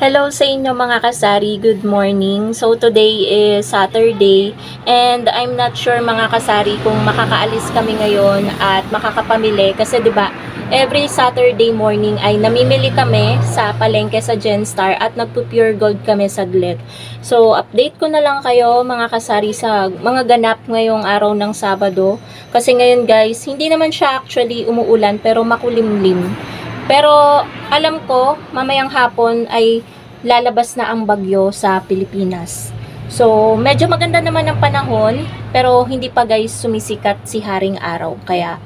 Hello sa inyo mga kasari, good morning. So today is Saturday and I'm not sure mga kasari kung makakaalis kami ngayon at makakapamili kasi 'di ba every Saturday morning ay namimili kami sa palengke sa Genstar at nagpo-pure gold kami saglit. So update ko na lang kayo mga kasari sa mga ganap ngayong araw ng Sabado kasi ngayon guys hindi naman siya actually umuulan pero makulimlim. Pero alam ko, mamayang hapon ay lalabas na ang bagyo sa Pilipinas. So, medyo maganda naman ang panahon, pero hindi pa guys sumisikat si Haring Araw. Kaya,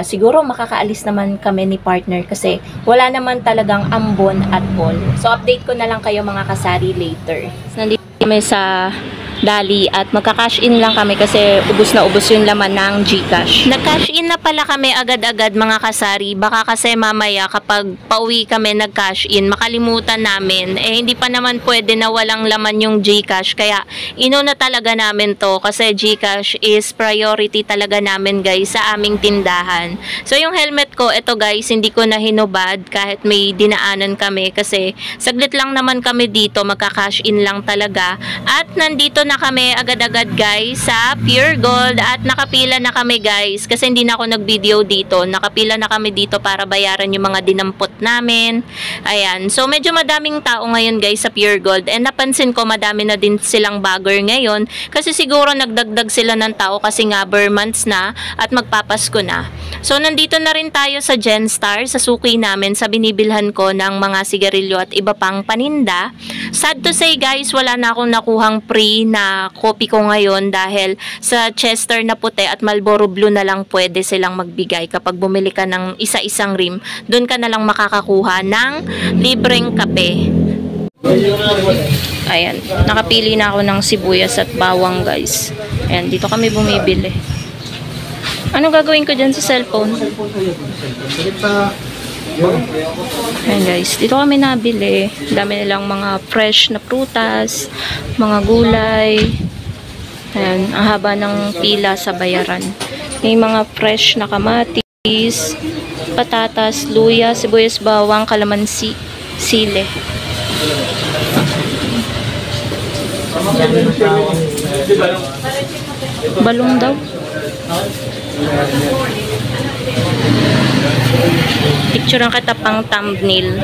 siguro makakaalis naman kami ni partner kasi wala naman talagang ambon at all. So, update ko na lang kayo mga kasari later. Nandito kami sa Dali at magka-cash in lang kami kasi ubos na ubos yung laman ng GCash. Nag-cash in na pala kami agad-agad mga kasari. Baka kasi mamaya kapag pauwi kami nag-cash in, makalimutan namin. Eh hindi pa naman pwede na walang laman yung GCash. Kaya inuna talaga namin to kasi GCash is priority talaga namin guys sa aming tindahan. So yung helmet ko, ito guys, hindi ko na hinubad kahit may dinaanan kami kasi saglit lang naman kami dito, magka-cash in lang talaga. At nandito na kami agad-agad guys sa Pure Gold at nakapila na kami guys kasi hindi na ako nag-video dito. Nakapila na kami dito para bayaran yung mga dinampot namin. Ayan. So medyo madaming tao ngayon guys sa Pure Gold and napansin ko madami na din silang bagger ngayon kasi siguro nagdagdag sila ng tao kasi nga bare months na at magpapasko na. So nandito na rin tayo sa Genstar sa suki namin sa binibilhan ko ng mga sigarilyo at iba pang paninda. Sad to say guys, wala na akong nakuhang free na copy ko ngayon dahil sa Chester na puti at Marlboro Blue na lang pwede silang magbigay kapag bumili ka ng isa-isang rim. Doon ka na lang makakakuha ng libreng kape. Ayan, nakapili na ako ng sibuyas at bawang guys. Ayan, dito kami bumibili. Ano gagawin ko dyan sa cellphone? Ayan guys, dito kami nabili. Dami nilang mga fresh na prutas, mga gulay. Ayan, ang haba ng pila sa bayaran. May mga fresh na kamatis, patatas, luya, sibuyas, bawang, kalamansi, sile. Balong daw. Picture ang kita pang thumbnail.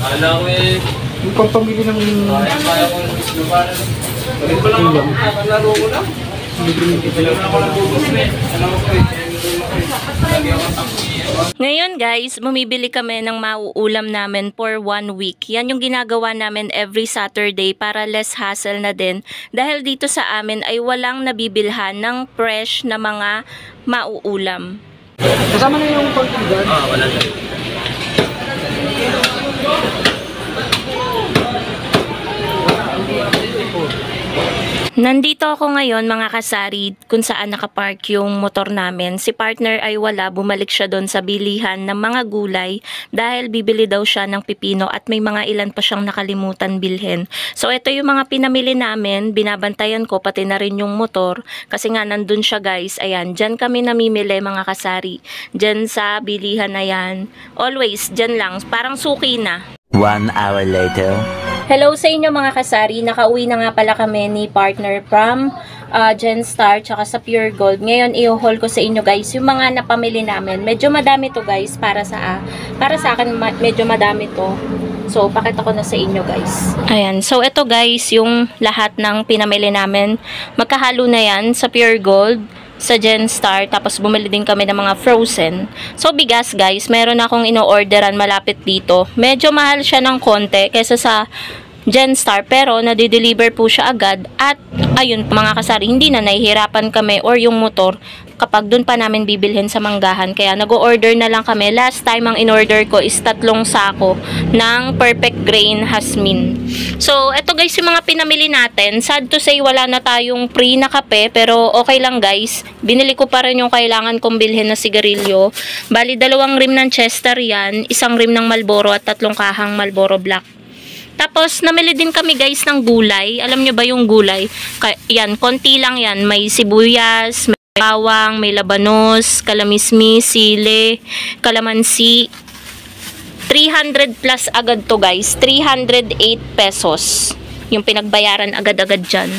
Ala ko eh. Yung pampamili ng Laro ko na. Ngayon guys, bumibili kami ng mauulam namin for 1 week. Yan yung ginagawa namin every Saturday para less hassle na din. Dahil dito sa amin ay walang nabibilhan ng fresh na mga mauulam. kasama na yung pagkigan. Wala na. Nandito ako ngayon mga kasari kung saan nakapark yung motor namin. Si partner ay wala, bumalik siya doon sa bilihan ng mga gulay dahil bibili daw siya ng pipino at may mga ilan pa siyang nakalimutan bilhin. So ito yung mga pinamili namin, binabantayan ko pati na rin yung motor kasi nga nandun siya guys. Ayan, dyan kami namimili mga kasari. Dyan sa bilihan na yan. Always, dyan lang. Parang suki na. 1 hour later. Hello sa inyo mga kasari, nakauwi na nga pala kami ni partner from Genstar tsaka sa Pure Gold. Ngayon i-haul ko sa inyo guys yung mga napamili namin. Medyo madami to guys para sa akin medyo madami to. So pakita ko na sa inyo guys. Ayan, so ito guys yung lahat ng pinamili namin. Magkahalo na yan sa Pure Gold, sa Genstar, tapos bumili din kami ng mga frozen. So bigas guys, meron akong ino-orderan malapit dito. Medyo mahal siya ng konti kaysa sa Genstar pero nadi-deliver po siya agad at ayun mga kasari, hindi na nahihirapan kami or yung motor kapag dun pa namin bibilhin sa manggahan. Kaya nag-order na lang kami. Last time ang in-order ko is 3 sako ng Perfect Grain Hasmin. So, eto guys yung mga pinamili natin. Sad to say wala na tayong free na kape pero okay lang guys. Binili ko pa rin yung kailangan kong bilhin na sigarilyo. Bali 2 rim ng Chester yan, 1 rim ng Marlboro at 3 kahang Marlboro Black. Tapos, namili din kami guys ng gulay. Alam nyo ba yung gulay? Yan, konti lang yan. May sibuyas, may bawang, may labanos, kalamismis, sile, kalamansi, 300 plus agad to guys. 308 pesos. Yung pinagbayaran agad-agad dyan.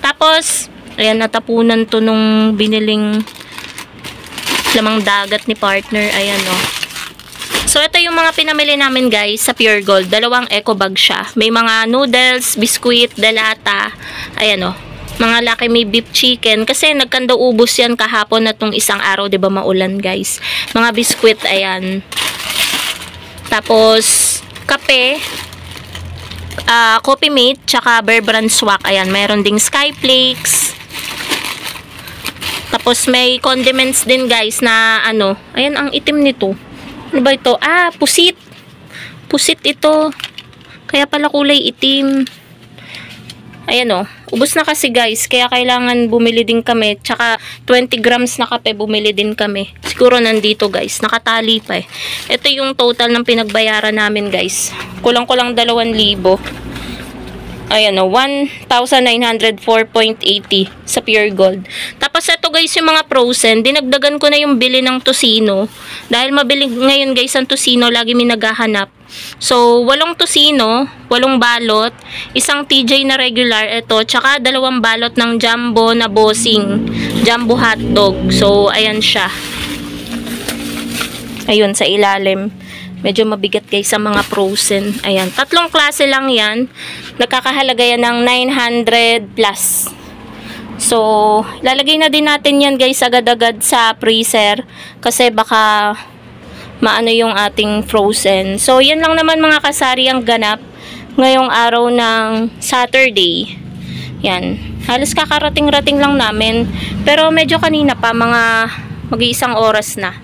Tapos, ayan, natapunan to nung biniling lamang dagat ni partner. Ayan, oh. So, ito yung mga pinamili namin guys sa Pure Gold. Dalawang eco bag siya. May mga noodles, biskuit, delata. Ayan, oh. Mga Lucky Me beef chicken. Kasi nagkanda ubos yan kahapon na tong isang araw. Diba maulan guys. Mga biskuit, ayan. Tapos, kape. Coffee Mate. Tsaka Bear Brand Swak. Ayan, meron ding Skyflakes. Tapos may condiments din guys na ano, ayan ang itim nito. Ano ba ito? Ah, pusit. Pusit ito. Kaya pala kulay itim. Ayan o, ubos na kasi guys, kaya kailangan bumili din kami. Tsaka 20 grams na kape bumili din kami. Siguro nandito guys, nakatali pa eh. Ito yung total ng pinagbayaran namin guys. Kulang-kulang 2,000. Ayan o, 1,904.80 sa Pure Gold. Tapos ito guys, yung mga frozen, dinagdagan ko na yung bili ng tocino. Dahil mabili ngayon guys ang tocino, lagi may naghahanap. So, 8 tocino, 8 balot, isang TJ na regular, ito, tsaka 2 balot ng jumbo na bossing, jumbo hotdog. So, ayan siya. Ayun, sa ilalim. Medyo mabigat guys sa mga frozen. Ayan, 3 klase lang yan. Nagkakahalaga yan ng 900 plus. So, lalagay na din natin yan guys agad-agad sa freezer. Kasi baka maano yung ating frozen. So, yan lang naman mga kasari ang ganap ngayong araw ng Saturday. Yan. Halos kakarating-rating lang namin. Pero medyo kanina pa, mga mag-iisang oras na.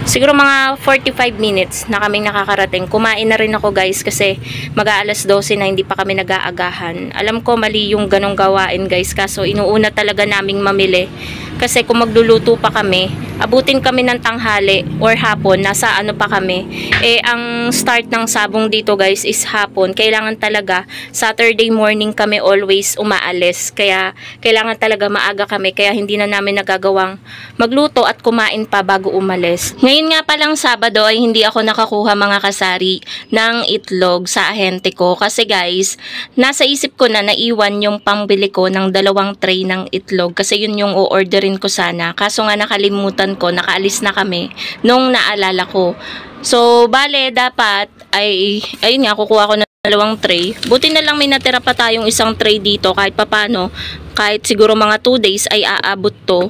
Siguro mga 45 minutes na kaming nakakarating. Kumain na rin ako guys kasi mag-aalas 12 na hindi pa kami nag-aagahan. Alam ko mali yung ganong gawain guys, kaso inuuna talaga naming mamili. Kasi kung magluluto pa kami, abutin kami ng tanghali or hapon, nasa ano pa kami. Eh, ang start ng sabong dito guys is hapon. Kailangan talaga, Saturday morning kami always umaalis. Kaya, kailangan talaga maaga kami. Kaya hindi na namin nagagawang magluto at kumain pa bago umalis. Ngayon nga palang Sabado ay hindi ako nakakuha mga kasari ng itlog sa ahente ko. Kasi guys, nasa isip ko na naiwan yung pambili ko ng 2 tray ng itlog. Kasi yun yung o-orderin ko sana. Kaso nga nakalimutan ko, nakaalis na kami nung naalala ko. So, bale, dapat ay, ayun nga, kukuha ko ng 2 tray. Buti na lang may natira pa tayong 1 tray dito kahit papano. Kahit siguro mga 2 days ay aabot to.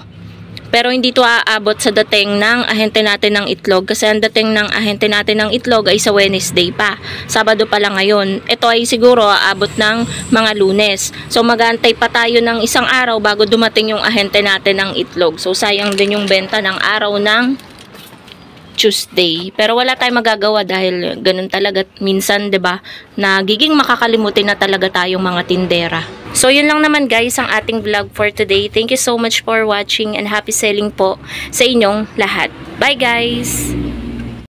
Pero hindi to aabot sa dating ng ahente natin ng itlog. Kasi ang dating ng ahente natin ng itlog ay sa Wednesday pa. Sabado pa lang ngayon. Ito ay siguro aabot ng mga Lunes. So mag-aantay pa tayo ng 1 araw bago dumating yung ahente natin ng itlog. So sayang din yung benta ng araw ng Tuesday. Pero wala tayong magagawa dahil ganun talaga minsan, 'di ba? Nagiging makakalimutin na talaga tayong mga tindera. So yun lang naman guys ang ating vlog for today. Thank you so much for watching and happy selling po sa inyong lahat. Bye guys.